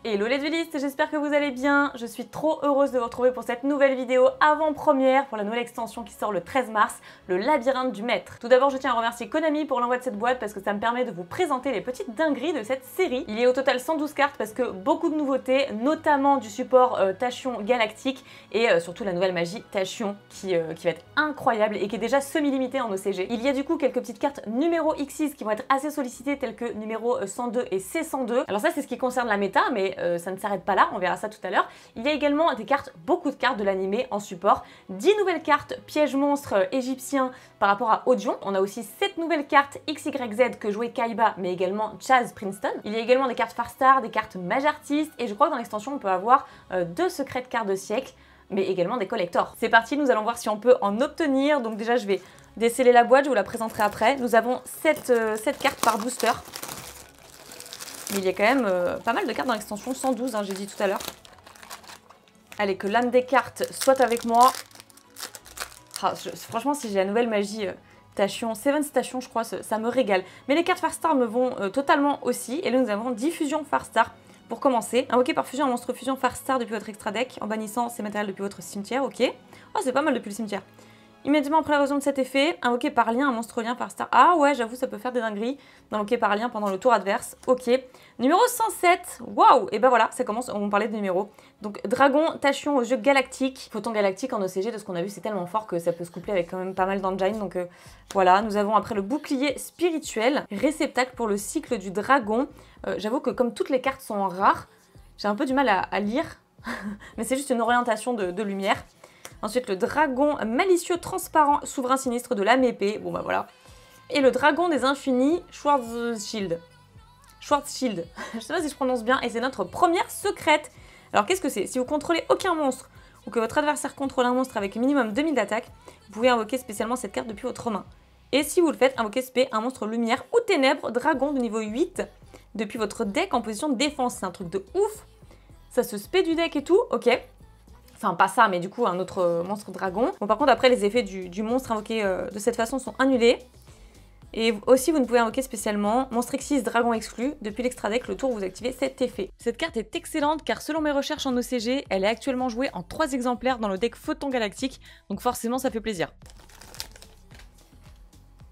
Hello les duelistes, j'espère que vous allez bien. Je suis trop heureuse de vous retrouver pour cette nouvelle vidéo avant-première pour la nouvelle extension qui sort le 13 mars, le labyrinthe du maître. Tout d'abord, je tiens à remercier Konami pour l'envoi de cette boîte parce que ça me permet de vous présenter les petites dingueries de cette série. Il y a au total 112 cartes parce que beaucoup de nouveautés, notamment du support Tachyon Galactique et surtout la nouvelle magie Tachyon qui va être incroyable et qui est déjà semi-limitée en OCG. Il y a du coup quelques petites cartes numéro Xyz qui vont être assez sollicitées telles que numéro 102 et C102. Alors ça c'est ce qui concerne la méta, mais ça ne s'arrête pas là, on verra ça tout à l'heure. Il y a également des cartes, beaucoup de cartes de l'animé en support, 10 nouvelles cartes pièges monstres égyptiens par rapport à Odion. On a aussi 7 nouvelles cartes XYZ que jouait Kaiba, mais également Chaz Princeton. Il y a également des cartes Farstar, des cartes Mage Artist, et je crois que dans l'extension on peut avoir 2 secrets de cartes de siècle, mais également des collectors. C'est parti, nous allons voir si on peut en obtenir. Donc déjà je vais déceler la boîte, je vous la présenterai après. Nous avons 7 cartes par booster. Mais il y a quand même pas mal de cartes dans l'extension, 112 hein, j'ai dit tout à l'heure. Allez, que l'âme des cartes soit avec moi. Ah, franchement, si j'ai la nouvelle magie Tachyon, Seven Station, je crois, ça me régale. Mais les cartes Farstar me vont totalement aussi. Et là, nous avons 10 fusions Farstar pour commencer. Invoqué par fusion un monstre fusion Farstar depuis votre extra deck, en bannissant ces matériels depuis votre cimetière, ok. Oh, c'est pas mal depuis le cimetière. Immédiatement après l'érosion de cet effet, invoqué par lien un monstre lien Farstar. Ah ouais, j'avoue, ça peut faire des dingueries d'invoquer par lien pendant le tour adverse. Ok. Numéro 107. Waouh. Et ben voilà, ça commence, on parlait de numéros. Donc, Dragon, Tachyon aux yeux galactiques. Photon galactique en OCG, de ce qu'on a vu, c'est tellement fort que ça peut se coupler avec quand même pas mal d'engine. Donc voilà, nous avons après le bouclier spirituel. Réceptacle pour le cycle du dragon. J'avoue que comme toutes les cartes sont rares, j'ai un peu du mal à lire. Mais c'est juste une orientation de lumière. Ensuite, le dragon malicieux transparent, souverain sinistre de l'âme épée. Bon bah voilà. Et le dragon des infinis, Schwarzschild. Schwarzschild. Je sais pas si je prononce bien. Et c'est notre première secrète. Alors qu'est-ce que c'est? Si vous contrôlez aucun monstre ou que votre adversaire contrôle un monstre avec minimum 2000 d'attaque, vous pouvez invoquer spécialement cette carte depuis votre main. Et si vous le faites, invoquez spé un monstre lumière ou ténèbres, dragon de niveau 8 depuis votre deck en position de défense. C'est un truc de ouf. Ça se spé du deck et tout, ok. Enfin, pas ça, mais du coup, un autre monstre dragon. Bon, par contre, après, les effets du monstre invoqué de cette façon sont annulés. Et aussi, vous ne pouvez invoquer spécialement monstre Xyz dragon exclu. Depuis l'extra deck, le tour où vous activez cet effet. Cette carte est excellente car selon mes recherches en OCG, elle est actuellement jouée en 3 exemplaires dans le deck Photon Galactique. Donc forcément, ça fait plaisir.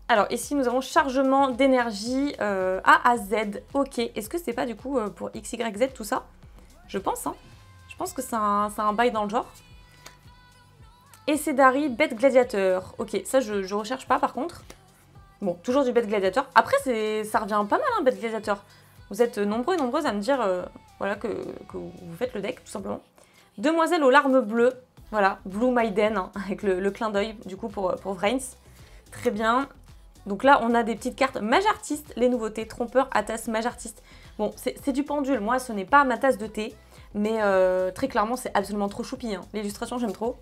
Alors ici, nous avons chargement d'énergie A à Z. Ok, est-ce que c'est pas du coup pour XYZ tout ça? Je pense, hein. Je pense que c'est un bail dans le genre. Et c'est Dari, bête gladiateur. Ok, ça je recherche pas par contre. Bon, toujours du bête gladiateur. Après, ça revient pas mal, hein, bête gladiateur. Vous êtes nombreux et nombreuses à me dire voilà, que vous faites le deck, tout simplement. Demoiselle aux larmes bleues. Voilà, Blue Maiden, hein, avec le clin d'œil, du coup, pour Vrains. Très bien. Donc là, on a des petites cartes Mage Artist, les nouveautés. Trompeur, Atas, Mage Artist. Bon, c'est du pendule. Moi, ce n'est pas ma tasse de thé. Mais très clairement, c'est absolument trop choupi. Hein. L'illustration, j'aime trop.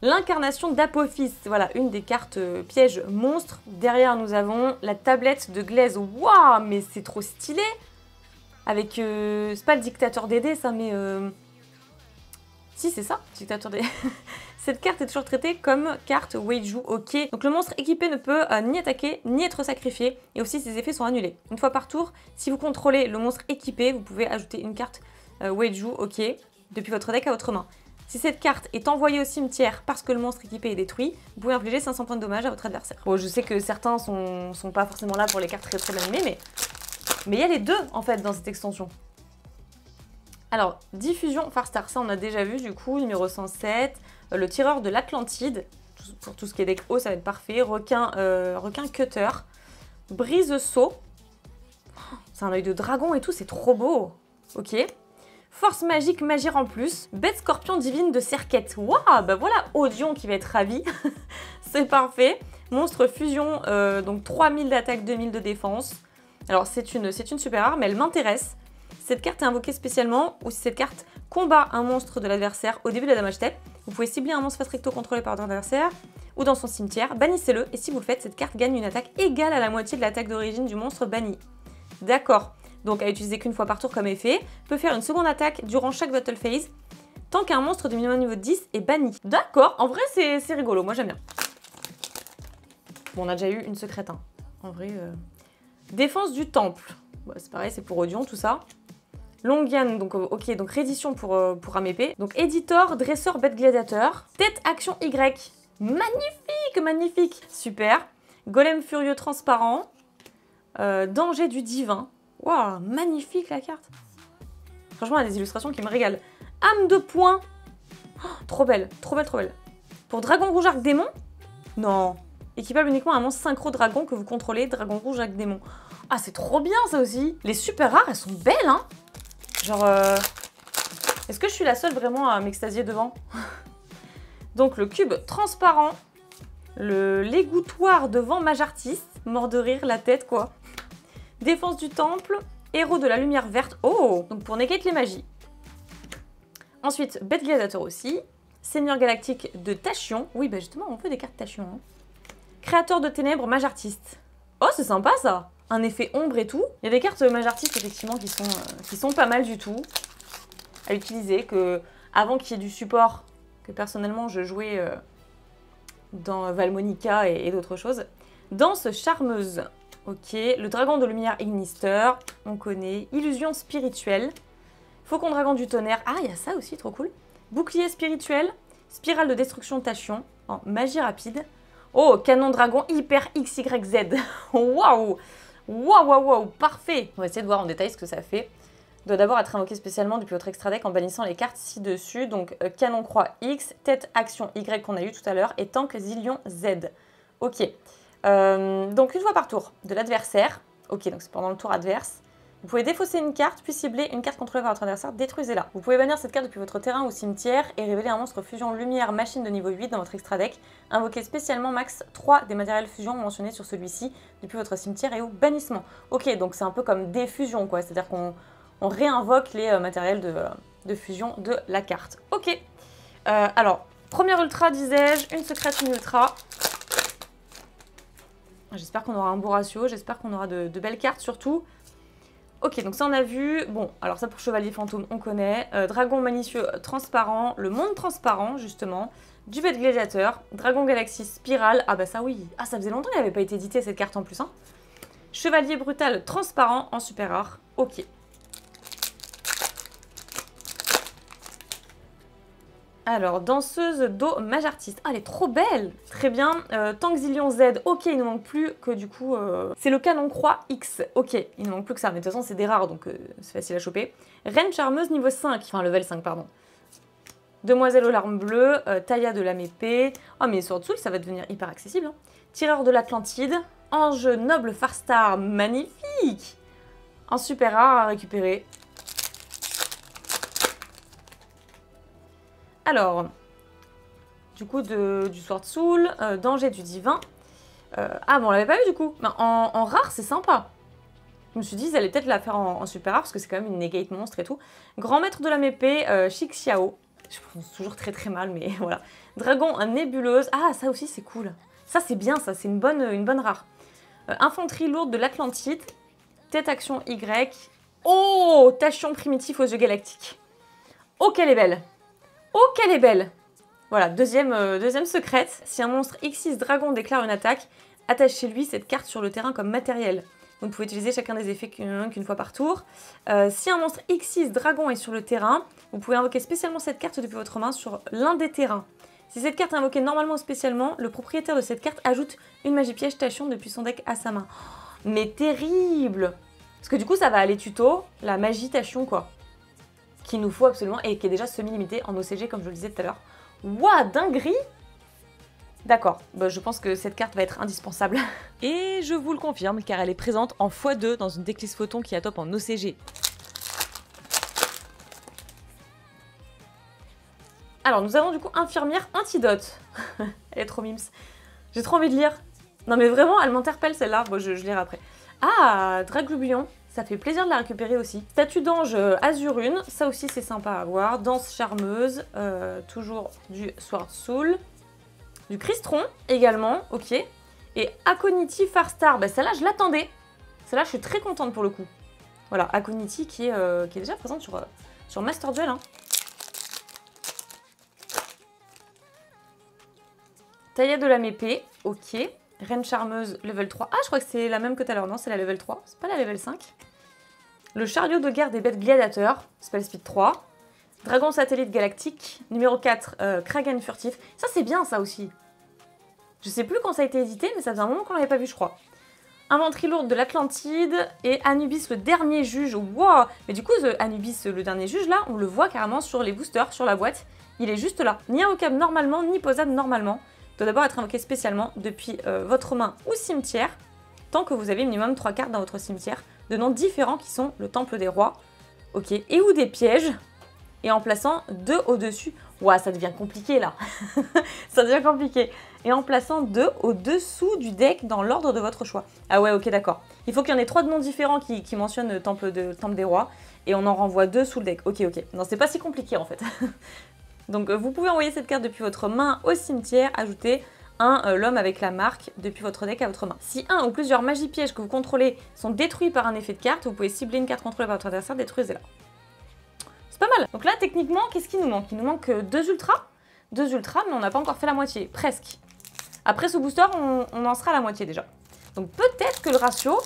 L'incarnation d'Apophis. Voilà, une des cartes pièges monstres. Derrière, nous avons la tablette de glaise. Waouh, mais c'est trop stylé. Avec... c'est pas le dictateur des dés, ça, mais... Si, c'est ça, dictateur des... Cette carte est toujours traitée comme carte Weiju, ok. Donc le monstre équipé ne peut ni attaquer, ni être sacrifié. Et aussi, ses effets sont annulés. Une fois par tour, si vous contrôlez le monstre équipé, vous pouvez ajouter une carte Weiju, ok, depuis votre deck à votre main. Si cette carte est envoyée au cimetière parce que le monstre équipé est détruit, vous pouvez infliger 500 points de dommage à votre adversaire. Bon, je sais que certains sont pas forcément là pour les cartes très animées, mais il y a les deux, en fait, dans cette extension. Alors, diffusion Farstar, ça on a déjà vu, du coup, numéro 107. Le tireur de l'Atlantide, pour tout ce qui est deck haut, ça va être parfait. Requin cutter. Brise-saut. C'est un œil de dragon et tout, c'est trop beau. Ok. Force magique, magir en plus. Bête scorpion divine de Serquette. Waouh, bah voilà Odion qui va être ravi. C'est parfait. Monstre fusion, donc 3000 d'attaque, 2000 de défense. Alors c'est une super rare, mais elle m'intéresse. Cette carte est invoquée spécialement, ou si cette carte combat un monstre de l'adversaire au début de la damage step, vous pouvez cibler un monstre face recto contrôlé par votre adversaire, ou dans son cimetière, bannissez-le, et si vous le faites, cette carte gagne une attaque égale à la moitié de l'attaque d'origine du monstre banni. D'accord. Donc à utiliser qu'une fois par tour comme effet, peut faire une seconde attaque durant chaque battle phase, tant qu'un monstre de minimum niveau 10 est banni. D'accord, en vrai c'est rigolo, moi j'aime bien. Bon, on a déjà eu une secrète, hein. En vrai... Défense du temple. Bon, c'est pareil, c'est pour Odion tout ça. Longian, donc ok, donc réédition pour AMP. Donc éditeur, dresseur, bête gladiateur. Tête action Y. Magnifique, magnifique. Super. Golem furieux transparent. Danger du divin. Waouh, magnifique la carte. Franchement, elle a des illustrations qui me régalent. Âme de poing. Oh, trop belle, trop belle, trop belle. Pour dragon rouge arc démon. Non. Équipable uniquement à un monstre synchro dragon que vous contrôlez. Dragon rouge arc démon. Ah, c'est trop bien ça aussi. Les super rares, elles sont belles, hein. Genre, est-ce que je suis la seule vraiment à m'extasier devant? Donc le cube transparent, l'égouttoir devant mage artiste, mort de rire, la tête quoi. Défense du temple, héros de la lumière verte, oh, donc pour negate les magies. Ensuite, bête gladiateur aussi, seigneur galactique de Tachyon, oui bah justement on veut des cartes Tachyon. Hein. Créateur de ténèbres, mage artiste. Oh c'est sympa ça. Un effet ombre et tout. Il y a des cartes mage artiste effectivement qui sont pas mal du tout à utiliser, que avant qu'il y ait du support, que personnellement je jouais dans Valmonica et d'autres choses. Danse charmeuse, ok. Le dragon de lumière Ignister, on connaît. Illusion spirituelle. Faucon dragon du tonnerre, ah il y a ça aussi, trop cool. Bouclier spirituel, spirale de destruction Tachyon, en magie rapide. Oh, canon dragon hyper XYZ, waouh. Waouh, waouh, waouh, parfait. On va essayer de voir en détail ce que ça fait. Doit d'abord être invoqué spécialement depuis votre extra deck en bannissant les cartes ci-dessus. Donc canon croix X, tête action Y qu'on a eu tout à l'heure et tank zillion Z. Ok. Donc une fois par tour de l'adversaire. Ok, donc c'est pendant le tour adverse. Vous pouvez défausser une carte, puis cibler une carte contrôlée par votre adversaire, détruisez-la. Vous pouvez bannir cette carte depuis votre terrain ou cimetière et révéler un monstre fusion lumière machine de niveau 8 dans votre extra deck. Invoquez spécialement max 3 des matériels fusion mentionnés sur celui-ci depuis votre cimetière et ou bannissement. Ok, donc c'est un peu comme des fusions quoi, c'est-à-dire qu'on réinvoque les matériels de fusion de la carte. Ok, alors, première ultra disais-je, une secrète, une ultra. J'espère qu'on aura un beau ratio, j'espère qu'on aura de belles cartes surtout. Ok, donc ça on a vu. Bon, alors ça pour Chevalier Fantôme, on connaît. Dragon malicieux transparent, le monde transparent justement. Du bête gladiateur, Dragon Galaxie Spirale. Ah bah ça oui. Ah ça faisait longtemps qu'elle n'avait pas été éditée cette carte en plus. Hein. Chevalier brutal transparent en super rare. Ok. Alors, danseuse d'eau mage artiste. Ah, elle est trop belle. Très bien. Tank Zillion Z. Ok, il ne manque plus que du coup... c'est le canon croix X. Ok, il ne manque plus que ça. Mais de toute façon, c'est des rares, donc c'est facile à choper. Reine charmeuse niveau 5. Enfin, level 5, pardon. Demoiselle aux larmes bleues. Taïa de l'âme épée. Oh, mais sur Soul, ça va devenir hyper accessible. Hein. Tireur de l'Atlantide. Ange noble Farstar. Magnifique. Un super rare à récupérer. Alors, du coup, du Sword Soul, danger du divin. Ah, bon, on l'avait pas vu du coup. Ben, en rare, c'est sympa. Je me suis dit, ils allaient peut-être la faire en super rare, parce que c'est quand même une negate monstre et tout. Grand maître de la épée, Chic Xiao. Je prononce toujours très très mal, mais voilà. Dragon nébuleuse. Ah, ça aussi, c'est cool. Ça, c'est bien, ça, c'est une bonne rare. Infanterie lourde de l'Atlantide. Tête action Y. Oh, Tachyon primitif aux yeux galactiques. Oh, qu'elle est belle. Oh, qu'elle est belle! Voilà, deuxième secrète. Si un monstre X6 dragon déclare une attaque, attachez-lui cette carte sur le terrain comme matériel. Vous ne pouvez utiliser chacun des effets qu'une fois par tour. Si un monstre X6 dragon est sur le terrain, vous pouvez invoquer spécialement cette carte depuis votre main sur l'un des terrains. Si cette carte est invoquée normalement ou spécialement, le propriétaire de cette carte ajoute une magie piège Tachyon depuis son deck à sa main. Mais terrible! Parce que du coup, ça va aller tuto la magie Tachyon, quoi. Qu'il nous faut absolument et qui est déjà semi-limité en OCG comme je le disais tout à l'heure. Ouah, dinguerie! D'accord, bah, je pense que cette carte va être indispensable. Et je vous le confirme car elle est présente en x2 dans une decklist photon qui a top en OCG. Alors nous avons du coup infirmière antidote. Elle est trop mimes. J'ai trop envie de lire. Non mais vraiment, elle m'interpelle celle-là. Bon, je lirai après. Ah, Draglubion. Ça fait plaisir de la récupérer aussi. Statue d'ange Azurune, ça aussi c'est sympa à avoir. Danse charmeuse, toujours du Sword Soul. Du Crystron également, ok. Et Aconity Farstar, bah celle-là je l'attendais. Celle-là je suis très contente pour le coup. Voilà, Aconity qui est déjà présente sur Master Duel. Hein. Taïa de l'âme épée, ok. Reine charmeuse, level 3. Ah, je crois que c'est la même que tout à l'heure. Non, c'est la level 3. C'est pas la level 5. Le chariot de guerre des bêtes gladiateurs, spell speed 3. Dragon satellite galactique. Numéro 4, Kraken furtif. Ça c'est bien ça aussi. Je sais plus quand ça a été édité, mais ça faisait un moment qu'on l'avait pas vu je crois. Inventerie lourde de l'Atlantide et Anubis le dernier juge. Wow. Mais du coup, Anubis le dernier juge, là, on le voit carrément sur les boosters, sur la boîte. Il est juste là. Ni invocable normalement, ni posable normalement. Il doit d'abord être invoqué spécialement depuis votre main ou cimetière, tant que vous avez minimum 3 cartes dans votre cimetière, de noms différents qui sont le Temple des Rois, ok, et ou des pièges, et en plaçant 2 au-dessus. Ouah, ça devient compliqué là. Ça devient compliqué. Et en plaçant 2 au-dessous du deck dans l'ordre de votre choix. Ah ouais, ok, d'accord. Il faut qu'il y en ait 3 de noms différents qui mentionnent le Temple des Rois. Et on en renvoie 2 sous le deck. Ok, ok. Non, c'est pas si compliqué en fait. Donc vous pouvez envoyer cette carte depuis votre main au cimetière, ajouter l'homme avec la marque depuis votre deck à votre main. Si un ou plusieurs magies pièges que vous contrôlez sont détruits par un effet de carte, vous pouvez cibler une carte contrôlée par votre adversaire, détruisez-la. C'est pas mal. Donc là, techniquement, qu'est-ce qu'il nous manque? Il nous manque 2 ultras. 2 ultras, mais on n'a pas encore fait la moitié. Presque. Après ce booster, on en sera à la moitié déjà. Donc peut-être que le ratio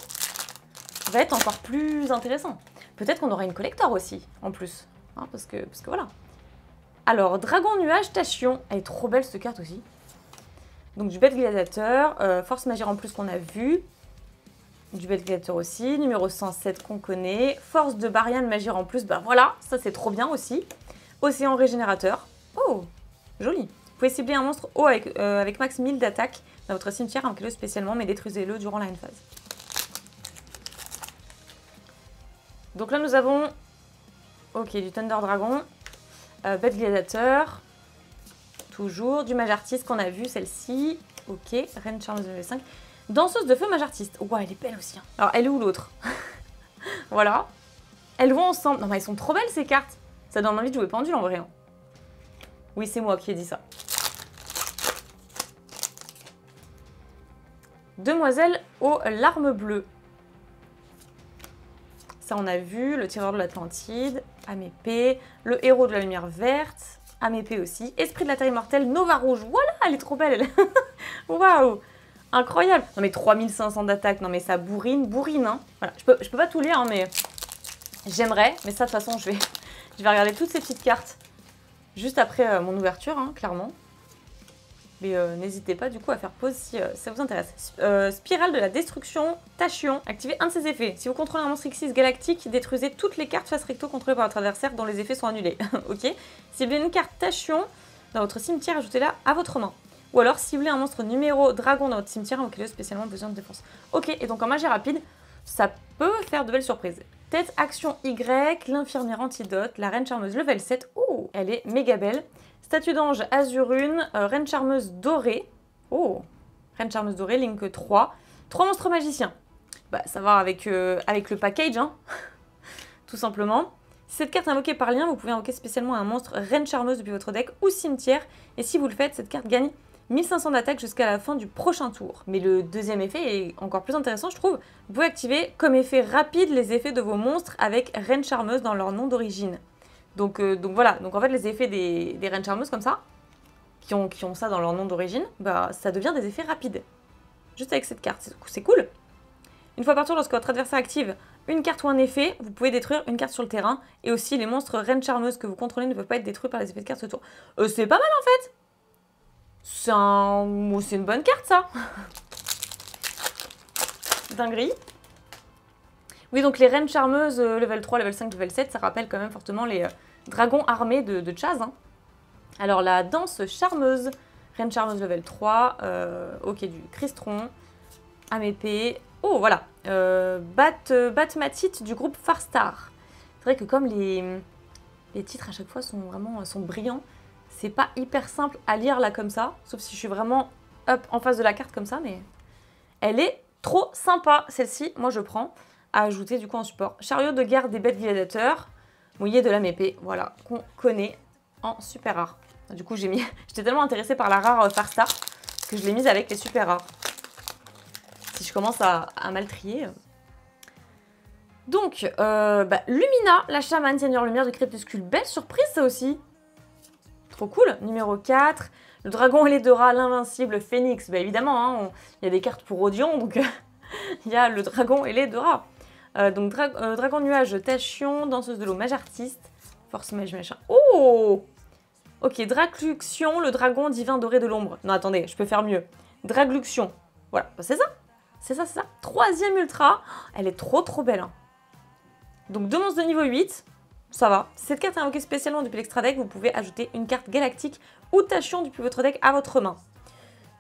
va être encore plus intéressant. Peut-être qu'on aura une collector aussi, en plus. Hein, parce que voilà. Alors, Dragon Nuage Tachyon. Elle est trop belle cette carte aussi. Donc du bête gladiateur, force majeure en plus qu'on a vu. Du bête gladiateur aussi, numéro 107 qu'on connaît. Force de Barian majeure en plus, bah voilà, ça c'est trop bien aussi. Océan régénérateur. Oh, joli. Vous pouvez cibler un monstre haut avec max 1000 d'attaque dans votre cimetière, invoquez-le spécialement, mais détruisez-le durant la end phase. Donc là nous avons, ok, du Thunder Dragon, bête gladiateur, toujours, du mage artiste qu'on a vu, celle-ci, ok, Reine Charmeuse level 5. Danseuse de feu mage artiste. Ouah, elle est belle aussi. Hein. Alors, elle est où l'autre? Voilà. Elles vont ensemble. Non, mais elles sont trop belles ces cartes. Ça donne envie de jouer pendule en vrai. Hein. Oui, c'est moi qui ai dit ça. Demoiselle aux larmes bleues. Ça, on a vu. Le tireur de l'Atlantide. Amépée. Le héros de la lumière verte. Amépée aussi. Esprit de la terre immortelle. Nova rouge. Voilà, elle est trop belle. Waouh. Incroyable. Non mais 3500 d'attaque, non mais ça bourrine, hein. Voilà, je peux pas tout lire, hein, mais j'aimerais. Mais ça, de toute façon, je vais regarder toutes ces petites cartes juste après mon ouverture, hein, clairement. Mais n'hésitez pas du coup à faire pause si ça vous intéresse. Spirale de la destruction, Tachyon. Activez un de ses effets. Si vous contrôlez un monstre X6 galactique, détruisez toutes les cartes face recto contrôlées par votre adversaire dont les effets sont annulés. Ok. Ciblez une carte Tachyon dans votre cimetière, ajoutez-la à votre main. Ou alors ciblez un monstre numéro dragon dans votre cimetière, invoquez-le spécialement besoin de défense. Ok, et donc en magie rapide, ça peut faire de belles surprises. Tête action Y, l'infirmière antidote, la reine charmeuse level 7. Oh, elle est méga belle. Statue d'ange azurune, reine charmeuse dorée. Oh, reine charmeuse dorée, link 3. 3 monstres magiciens. Bah ça va avec le package, hein. Tout simplement. Si cette carte est invoquée par lien, vous pouvez invoquer spécialement un monstre reine charmeuse depuis votre deck ou cimetière. Et si vous le faites, cette carte gagne 1500 d'attaque jusqu'à la fin du prochain tour. Mais le deuxième effet est encore plus intéressant, je trouve. Vous pouvez activer comme effet rapide les effets de vos monstres avec Reine Charmeuse dans leur nom d'origine. Donc voilà, donc en fait les effets des Reines Charmeuses comme ça, qui ont ça dans leur nom d'origine, bah ça devient des effets rapides. Juste avec cette carte, c'est cool. Une fois par tour, lorsque votre adversaire active une carte ou un effet, vous pouvez détruire une carte sur le terrain. Et aussi, les monstres Reines Charmeuses que vous contrôlez ne peuvent pas être détruits par les effets de carte ce tour. C'est pas mal en fait. C'est une bonne carte, ça. Dinguerie. Oui, donc les reines charmeuses, level 3, level 5, level 7, ça rappelle quand même fortement les dragons armés de Chaz. Hein. Alors, la danse charmeuse, reine charmeuse level 3, ok, du Cristron, Amépée. Oh, voilà. Batmatite du groupe Farstar. C'est vrai que comme les titres à chaque fois sont brillants, c'est pas hyper simple à lire là comme ça, sauf si je suis vraiment up en face de la carte comme ça, mais elle est trop sympa celle-ci, moi je prends, à ajouter du coup en support. Chariot de guerre des bêtes gladiateurs, mouillé de l'Amépée, voilà, qu'on connaît en super rare. Du coup j'étais tellement intéressée par la rare Farstar que je l'ai mise avec les super rares. Si je commence à mal trier. Donc, Lumina, la chamane, Seigneur Lumière du crépuscule, belle surprise ça aussi. Trop cool. Numéro 4, le dragon et les deux rats, l'invincible Phénix. Bah évidemment, hein, il y a des cartes pour Odion, donc il y a le dragon et les deux rats. Donc dragon nuage, Tachyon, danseuse de l'eau, mage artiste, force mage machin. Oh! Ok, Dragluxion, le dragon divin doré de l'ombre. Non, attendez, je peux faire mieux. Dragluxion. Voilà, bah, c'est ça. C'est ça, c'est ça. 3e ultra. Elle est trop belle. Hein. Donc 2 monstres de niveau 8. Ça va. Si cette carte est invoquée spécialement depuis l'extra deck, vous pouvez ajouter une carte galactique ou Tachyon depuis votre deck à votre main.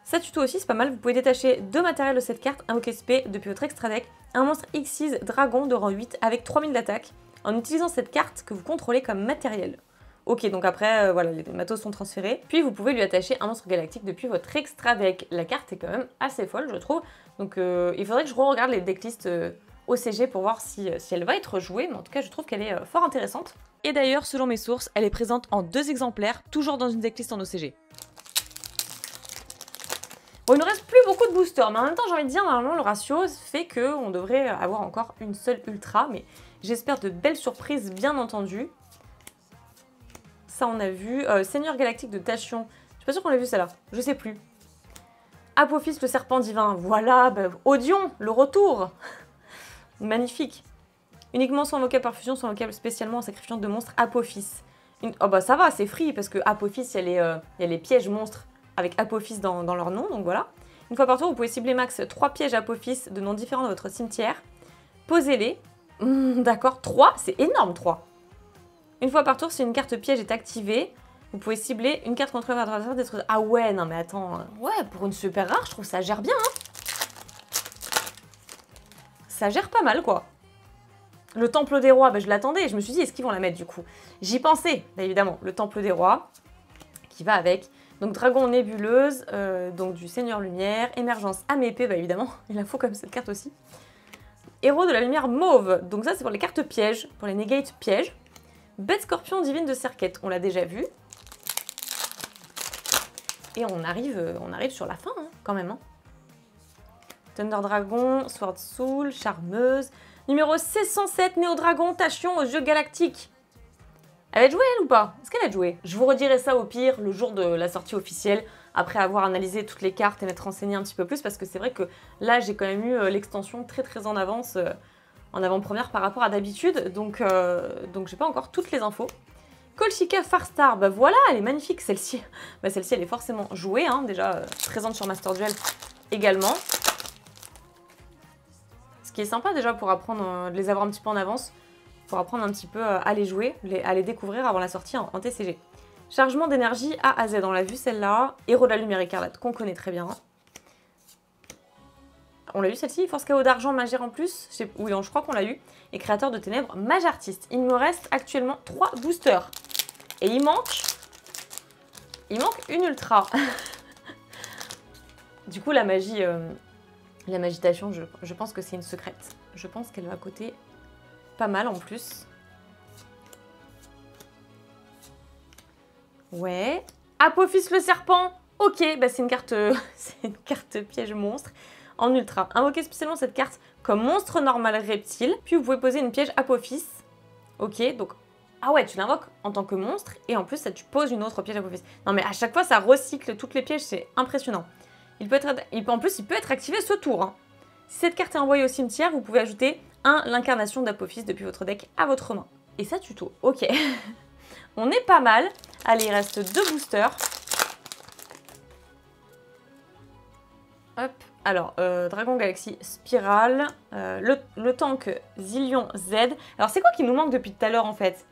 Ça tuto aussi, c'est pas mal. Vous pouvez détacher 2 matériels de cette carte, invoqué SP depuis votre extra deck. Un monstre X6 dragon de rang 8 avec 3000 d'attaque en utilisant cette carte que vous contrôlez comme matériel. Ok, donc après, voilà, les matos sont transférés. Puis vous pouvez lui attacher un monstre galactique depuis votre extra deck. La carte est quand même assez folle, je trouve. Donc il faudrait que je re-regarde les decklists OCG pour voir si elle va être jouée. Mais en tout cas, je trouve qu'elle est fort intéressante. Et d'ailleurs, selon mes sources, elle est présente en 2 exemplaires, toujours dans une decklist en OCG. Bon, il ne reste plus beaucoup de boosters, mais en même temps, j'ai envie de dire, normalement, le ratio fait qu'on devrait avoir encore une seule ultra. Mais j'espère de belles surprises, bien entendu. Ça, on a vu. Seigneur Galactique de Tachyon. Je suis pas sûre qu'on l'a vu, celle-là. Je sais plus. Apophis, le serpent divin. Voilà. Bah, Odion, le retour. Magnifique. Uniquement soit invocable par fusion, soit invocable spécialement en sacrifiant 2 monstres Apophis. Oh bah ça va, c'est free, parce que Apophis, il y a les pièges monstres avec Apophis dans leur nom, donc voilà. Une fois par tour, vous pouvez cibler max 3 pièges Apophis de noms différents dans votre cimetière. Posez-les. D'accord, 3, c'est énorme, 3. Une fois par tour, si une carte piège est activée, vous pouvez cibler une carte contre votre adversaire d'être... Ah ouais, non mais attends. Ouais, pour une super rare, je trouve ça gère bien. Hein. Ça gère pas mal, quoi. Le Temple des Rois, bah, je l'attendais. Je me suis dit, est-ce qu'ils vont la mettre, du coup? J'y pensais, bah, évidemment. Le Temple des Rois, qui va avec. Donc, Dragon Nébuleuse, donc du Seigneur Lumière. Émergence âme épée, bah, évidemment. Il en faut comme cette carte aussi. Héros de la Lumière Mauve. Donc ça, c'est pour les cartes pièges, pour les negate pièges. Bête Scorpion Divine de Serquette, on l'a déjà vu. Et on arrive sur la fin, hein, quand même. Hein. Thunder Dragon, Sword Soul, Charmeuse. Numéro 607, Néo Dragon, Tachyon aux Jeux Galactiques. Elle va être jouée, elle, ou pas? Est-ce qu'elle va être jouée? Je vous redirai ça au pire, le jour de la sortie officielle, après avoir analysé toutes les cartes et m'être renseigné un petit peu plus, parce que c'est vrai que là, j'ai quand même eu l'extension très en avance, en avant-première par rapport à d'habitude, donc j'ai pas encore toutes les infos. Kolchika Farstar, bah voilà, elle est magnifique celle-ci. Bah celle-ci, elle est forcément jouée, hein, déjà présente sur Master Duel également. Ce qui est sympa déjà pour apprendre, de les avoir un petit peu en avance, pour apprendre un petit peu à les jouer, à les découvrir avant la sortie en TCG. Chargement d'énergie A à Z, on l'a vu celle-là. Héros de la Lumière Écarlate, qu'on connaît très bien. On l'a vu celle-ci, Force Chaos d'argent, Magère en plus. Oui, je crois qu'on l'a eu. Et Créateur de Ténèbres, Mage Artiste. Il me reste actuellement 3 boosters. Et il manque une ultra. Du coup, la magitation, je pense que c'est une secrète. Je pense qu'elle va coûter pas mal en plus. Ouais. Apophis le serpent. Ok, bah c'est une carte piège monstre en ultra. Invoquez spécialement cette carte comme monstre normal reptile. Puis vous pouvez poser une piège Apophis. Ok, donc... Ah ouais, tu l'invoques en tant que monstre et en plus, ça, tu poses une autre piège Apophis. Non mais à chaque fois, ça recycle toutes les pièges, c'est impressionnant. En plus, il peut être activé ce tour. Hein. Si cette carte est envoyée au cimetière, vous pouvez ajouter l'incarnation d'Apophis depuis votre deck à votre main. Et ça, tuto. Ok. On est pas mal. Allez, il reste 2 boosters. Hop. Alors, Dragon Galaxy Spirale, le tank Zillion Z. Alors, c'est quoi qui nous manque depuis tout à l'heure, en fait?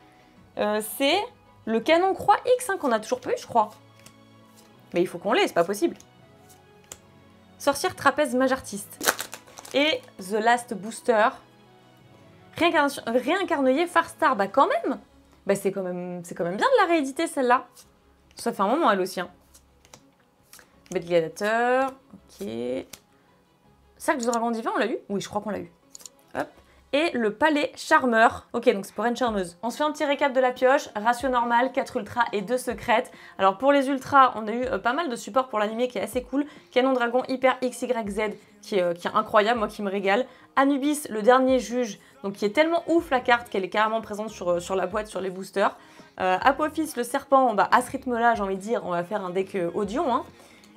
C'est le canon croix X, hein, qu'on a toujours pas eu, je crois. Mais il faut qu'on l'ait, c'est pas possible. Sorcière Trapèze Mage Artiste. Et The Last Booster. Réincarneuillé Farstar, bah quand même. Bah c'est quand même bien de la rééditer, celle-là. Ça fait un moment, elle aussi. Hein. Bête Gladiateur, ok... Sac du Dragon Divin, on l'a eu? Oui, je crois qu'on l'a eu. Hop. Et le Palais Charmeur. Ok, donc c'est pour une charmeuse. On se fait un petit récap de la pioche. Ratio normal, 4 ultras et 2 secrètes. Alors pour les ultras, on a eu pas mal de support pour l'animé qui est assez cool. Canon Dragon Hyper XYZ qui est incroyable, moi qui me régale. Anubis, le dernier juge, donc qui est tellement ouf la carte qu'elle est carrément présente sur la boîte, sur les boosters. Apophis, le serpent, bah, à ce rythme-là, j'ai envie de dire, on va faire un deck Odion, hein.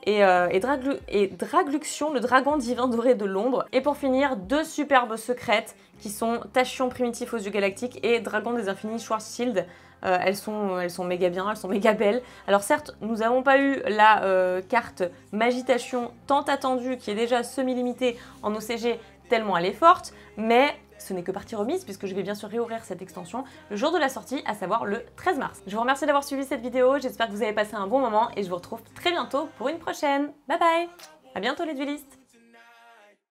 Et Dragluxion, le dragon divin doré de l'ombre. Et pour finir, 2 superbes secrètes qui sont Tachyon primitif aux yeux galactiques et Dragon des Infinis Schwarzschild. Elles sont méga bien, elles sont méga belles. Alors certes, nous n'avons pas eu la carte Magitation tant attendue, qui est déjà semi-limitée en OCG, tellement elle est forte, mais ce n'est que partie remise puisque je vais bien sûr réouvrir cette extension le jour de la sortie, à savoir le 13 mars. Je vous remercie d'avoir suivi cette vidéo, j'espère que vous avez passé un bon moment et je vous retrouve très bientôt pour une prochaine. Bye bye! À bientôt les duelistes!